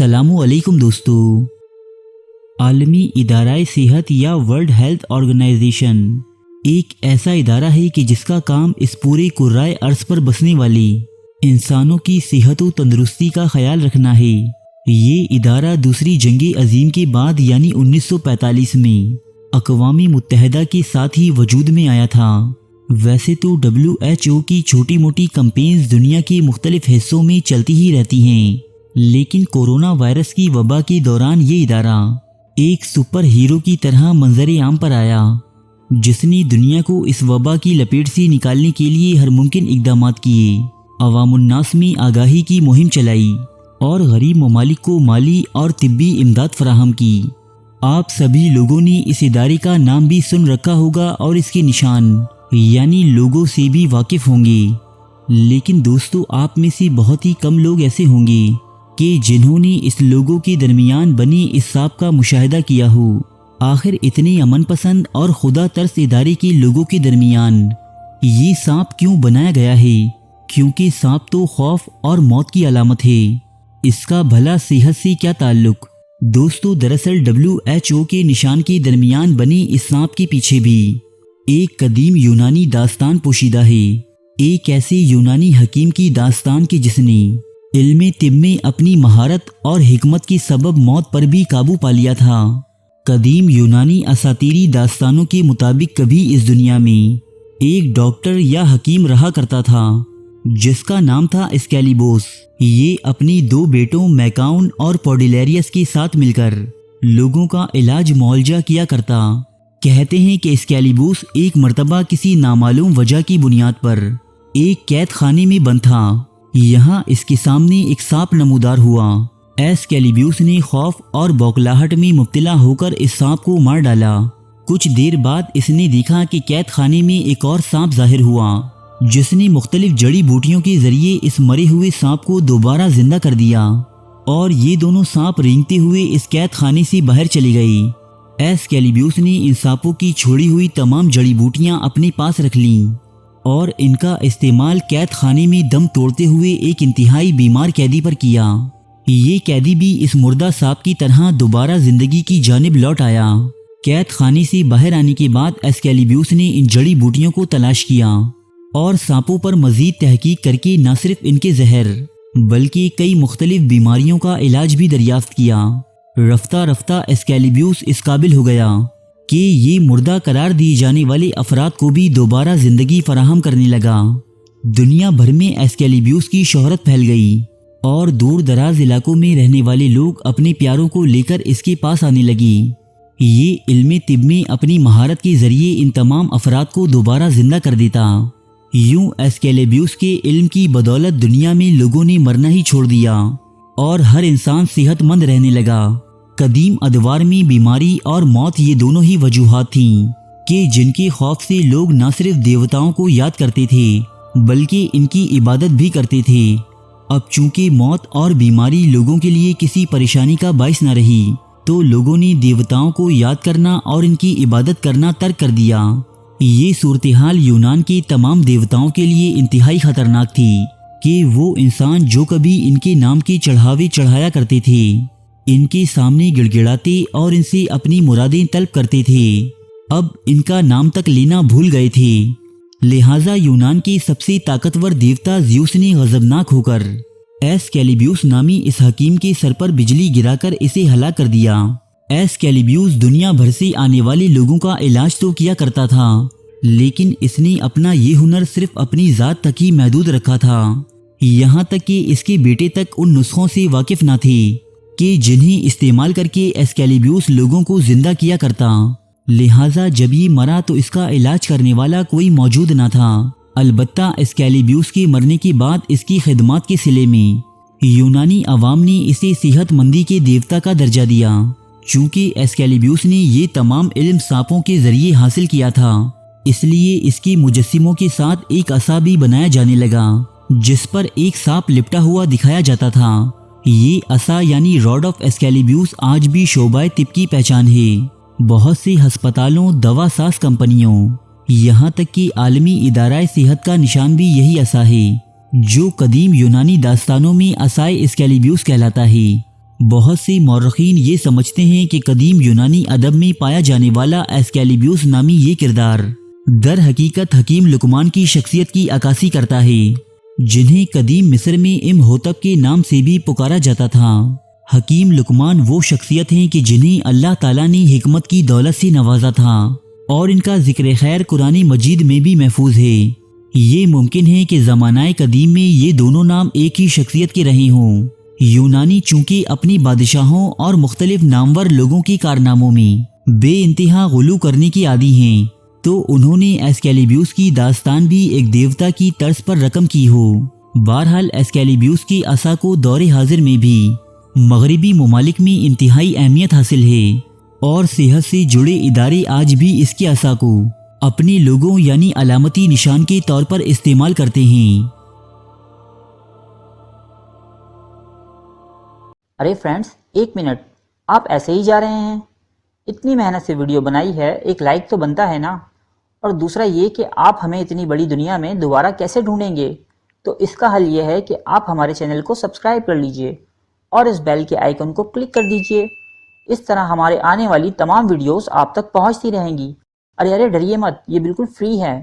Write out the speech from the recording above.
السلام علیکم دوستو۔ عالمی ادارہ صحت یا ورلڈ ہیلتھ آرگنائزیشن ایک ایسا ادارہ ہے کہ جس کا کام اس پورے کرۂ ارض پر بسنے والی انسانوں کی صحت و تندرستی کا خیال رکھنا ہے۔ یہ ادارہ دوسری جنگ عظیم کے بعد یعنی 1945 میں اقوام متحدہ کے ساتھ ہی وجود میں آیا تھا۔ ویسے تو WHO کی چھوٹی موٹی کمپینز دنیا کے مختلف حصوں میں چلتی ہی رہتی ہیں، لیکن کورونا وائرس کی وبا کے دوران یہ ادارہ ایک سپر ہیرو کی طرح منظر عام پر آیا، جس نے دنیا کو اس وبا کی لپیٹ سے نکالنے کے لیے ہر ممکن اقدامات کیے، عوام الناس میں آگاہی کی مہم چلائی اور غریب ممالک کو مالی اور طبی امداد فراہم کی۔ آپ سبھی لوگوں نے اس ادارے کا نام بھی سن رکھا ہوگا اور اس کے نشان یعنی لوگو سے بھی واقف ہوں گے، لیکن دوستو آپ میں سے بہت ہی کم لوگ ایسے ہوں گے کہ جنہوں نے اس لوگو کے درمیان بنے اس سانپ کا مشاہدہ کیا ہو۔ آخر اتنے امن پسند اور خدا ترس ادارے کے لوگوں کے درمیان یہ سانپ کیوں بنایا گیا ہے؟ کیونکہ سانپ تو خوف اور موت کی علامت ہے۔ اس کا بھلا صحت سے کیا تعلق؟ دوستو دراصل WHO کے نشان کے درمیان بنے اس سانپ کے پیچھے بھی ایک قدیم یونانی داستان پوشیدہ ہے، ایک ایسے یونانی حکیم کی داستان کہ جس نے علم طب میں اپنی مہارت اور حکمت کے سبب موت پر بھی قابو پا لیا تھا۔ قدیم یونانی اساطیری داستانوں کے مطابق کبھی اس دنیا میں ایک ڈاکٹر یا حکیم رہا کرتا تھا جس کا نام تھا اسکیلیبوس۔ یہ اپنی دو بیٹوں میکاؤن اور پوڈیلیریس کے ساتھ مل کر لوگوں کا علاج معالجہ کیا کرتا۔ کہتے ہیں کہ اسکیلیبوس ایک مرتبہ کسی نامعلوم وجہ کی بنیاد پر ایک قید خانے میں بند تھا۔ یہاں اس کے سامنے ایک سانپ نمودار ہوا۔ اسکیلیبوس نے خوف اور بوکھلاہٹ میں مبتلا ہو کر اس سانپ کو مار ڈالا۔ کچھ دیر بعد اس نے دیکھا کہ قید خانے میں ایک اور سانپ ظاہر ہوا جس نے مختلف جڑی بوٹیوں کے ذریعے اس مرے ہوئے سانپ کو دوبارہ زندہ کر دیا، اور یہ دونوں سانپ رینگتے ہوئے اس قید خانے سے باہر چلے گئے۔ اسکیلیبوس نے ان سانپوں کی چھوڑی ہوئی تمام جڑی بوٹیاں اپنے پاس رکھ لیں اور ان کا استعمال قید خانے میں دم توڑتے ہوئے ایک انتہائی بیمار قیدی پر کیا۔ یہ قیدی بھی اس مردہ سانپ کی طرح دوبارہ زندگی کی جانب لوٹ آیا۔ قید خانے سے باہر آنے کے بعد اسکیلیبوس نے ان جڑی بوٹیوں کو تلاش کیا اور سانپوں پر مزید تحقیق کر کے نہ صرف ان کے زہر بلکہ کئی مختلف بیماریوں کا علاج بھی دریافت کیا۔ رفتہ رفتہ اسکیلیبوس اس قابل ہو گیا کہ یہ مردہ قرار دی جانے والے افراد کو بھی دوبارہ زندگی فراہم کرنے لگا۔ دنیا بھر میں اسکیلیبوس کی شہرت پھیل گئی اور دور دراز علاقوں میں رہنے والے لوگ اپنے پیاروں کو لے کر اس کے پاس آنے لگے۔ یہ علم طب میں اپنی مہارت کے ذریعے ان تمام افراد کو دوبارہ زندہ کر دیتا۔ یوں اسکیلیبوس کے علم کی بدولت دنیا میں لوگوں نے مرنا ہی چھوڑ دیا اور ہر انسان صحت مند رہنے لگا۔ قدیم ادوار میں بیماری اور موت یہ دونوں ہی وجوہات تھیں کہ جن کے خوف سے لوگ نہ صرف دیوتاؤں کو یاد کرتے تھے بلکہ ان کی عبادت بھی کرتے تھے۔ اب چونکہ موت اور بیماری لوگوں کے لیے کسی پریشانی کا باعث نہ رہی تو لوگوں نے دیوتاؤں کو یاد کرنا اور ان کی عبادت کرنا ترک کر دیا۔ یہ صورتحال یونان کے تمام دیوتاؤں کے لیے انتہائی خطرناک تھی کہ وہ انسان جو کبھی ان کے نام کے چڑھاوے چڑھایا کرتے تھے ان کے سامنے گڑ گڑاتے اور ان سے اپنی مرادیں طلب کرتے تھے، اب ان کا نام تک لینا بھول گئے تھے۔ لہٰذا یونان کے سب سے طاقتور دیوتا زیوس نے غضبناک ہو کر اسکیلیبوس نامی اس حکیم کے سر پر بجلی گرا کر اسے ہلاک کر دیا۔ اسکیلیبوس دنیا بھر سے آنے والے لوگوں کا علاج تو کیا کرتا تھا، لیکن اس نے اپنا یہ ہنر صرف اپنی ذات تک ہی محدود رکھا تھا، یہاں تک کہ اس کے بیٹے تک ان نسخوں سے واقف نہ تھے کہ جنہیں استعمال کر کے اسکیلیبوس لوگوں کو زندہ کیا کرتا۔ لہٰذا جب یہ مرا تو اس کا علاج کرنے والا کوئی موجود نہ تھا۔ البتہ اسکیلیبوس کے مرنے کے بعد اس کی خدمات کے صلے میں یونانی عوام نے اسے صحت مندی کے دیوتا کا درجہ دیا۔ چونکہ اسکیلیبوس نے یہ تمام علم سانپوں کے ذریعے حاصل کیا تھا، اس لیے اس کے مجسموں کے ساتھ ایک عصا بھی بنایا جانے لگا جس پر ایک سانپ لپٹا ہوا دکھایا جاتا تھا۔ یہ عصا یعنی راڈ آف اسکیلیبوس آج بھی شعبہ طب کی پہچان ہے۔ بہت سے ہسپتالوں، دوا ساز کمپنیوں، یہاں تک کہ عالمی ادارہ صحت کا نشان بھی یہی عصا ہے جو قدیم یونانی داستانوں میں عصائے اسکیلیبوس کہلاتا ہے۔ بہت سے مورخین یہ سمجھتے ہیں کہ قدیم یونانی ادب میں پایا جانے والا ایسکیلیبیوس نامی یہ کردار در حقیقت حکیم لقمان کی شخصیت کی عکاسی کرتا ہے، جنہیں قدیم مصر میں امہوتب کے نام سے بھی پکارا جاتا تھا۔ حکیم لقمان وہ شخصیت ہیں کہ جنہیں اللہ تعالیٰ نے حکمت کی دولت سے نوازا تھا، اور ان کا ذکر خیر قرآن مجید میں بھی محفوظ ہے۔ یہ ممکن ہے کہ زمانہ قدیم میں یہ دونوں نام ایک ہی شخصیت کے رہے ہوں۔ یونانی چونکہ اپنی بادشاہوں اور مختلف نامور لوگوں کے کارناموں میں بے انتہا غلو کرنے کی عادی ہیں، تو انہوں نے ایسکیلیبیوس کی داستان بھی ایک دیوتا کی طرز پر رقم کی ہو۔ بہرحال ایسکیلیبیوس کی عصا کو دور حاضر میں بھی مغربی ممالک میں انتہائی اہمیت حاصل ہے، اور صحت سے جڑے ادارے آج بھی اس کی عصا کو اپنے لوگوں یعنی علامتی نشان کے طور پر استعمال کرتے ہیں۔ ارے فرینڈز، ایک منٹ، آپ ایسے ہی جا رہے ہیں؟ اتنی محنت سے ویڈیو بنائی ہے، ایک لائک تو بنتا ہے نا؟ اور دوسرا یہ کہ آپ ہمیں اتنی بڑی دنیا میں دوبارہ کیسے ڈھونڈیں گے؟ تو اس کا حل یہ ہے کہ آپ ہمارے چینل کو سبسکرائب کر لیجئے اور اس بیل کے آئیکن کو کلک کر دیجئے۔ اس طرح ہمارے آنے والی تمام ویڈیوز آپ تک پہنچتی رہیں گی۔ ارے ڈریے مت، یہ بالکل فری ہے۔